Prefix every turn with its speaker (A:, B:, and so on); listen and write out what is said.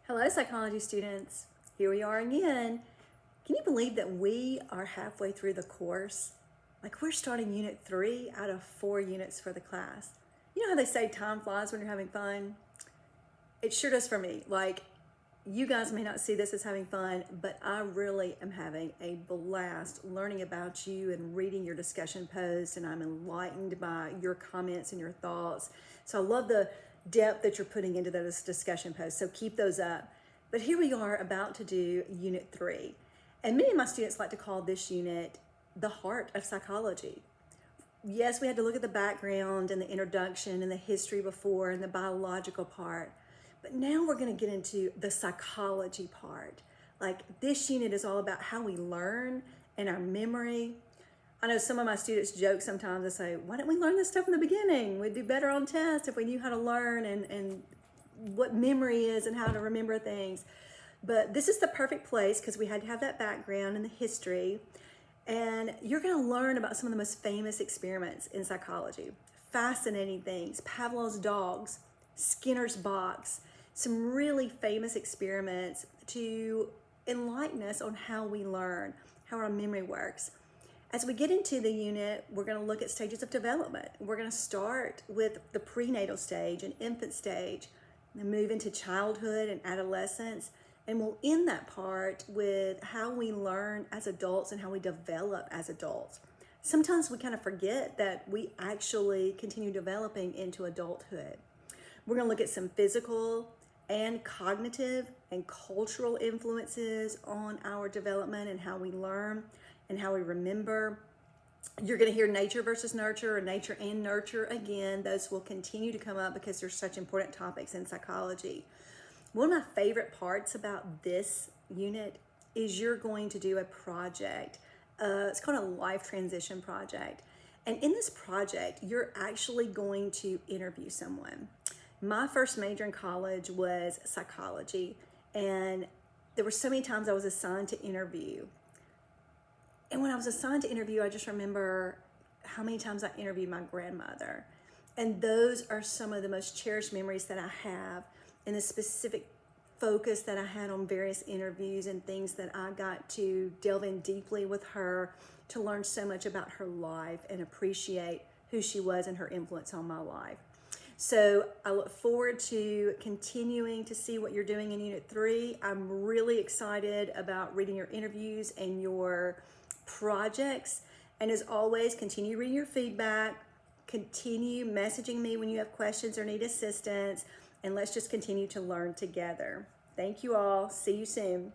A: Hello, psychology students. Here we are again. Can you believe that we are halfway through the course? Like we're starting unit 3 out of 4 units for the class. You know how they say time flies when you're having fun? It sure does for me. Like you guys may not see this as having fun, but I really am having a blast learning about you and reading your discussion posts, and I'm enlightened by your comments and your thoughts. So I love the depth that you're putting into those discussion posts, so keep those up. But here we are about to do unit 3, and many of my students like to call this unit the heart of psychology. Yes, we had to look at the background and the introduction and the history before and the biological part, but now we're going to get into the psychology part. Like this unit is all about how we learn and our memory. I know some of my students joke sometimes and say, why didn't we learn this stuff in the beginning? We'd do better on tests if we knew how to learn and what memory is and how to remember things. But this is the perfect place because we had to have that background and the history. And you're going to learn about some of the most famous experiments in psychology. Fascinating things. Pavlov's dogs, Skinner's box, some really famous experiments to enlighten us on how we learn, how our memory works. As we get into the unit, we're going to look at stages of development. We're going to start with the prenatal stage and infant stage, and move into childhood and adolescence, and we'll end that part with how we learn as adults and how we develop as adults. Sometimes we kind of forget that we actually continue developing into adulthood. We're going to look at some physical and cognitive and cultural influences on our development and how we learn and how we remember. You're going to hear nature versus nurture, or nature and nurture again. Those will continue to come up because they're such important topics in psychology. One of my favorite parts about this unit is you're going to do a project. It's called a life transition project. And in this project, you're actually going to interview someone. My first major in college was psychology, and there were so many times I was assigned to interview. And when I was assigned to interview, I just remember how many times I interviewed my grandmother. And those are some of the most cherished memories that I have, and the specific focus that I had on various interviews and things that I got to delve in deeply with her to learn so much about her life and appreciate who she was and her influence on my life. So I look forward to continuing to see what you're doing in Unit 3. I'm really excited about reading your interviews and your projects. And as always, continue reading your feedback, continue messaging me when you have questions or need assistance, and let's just continue to learn together. Thank you all. See you soon.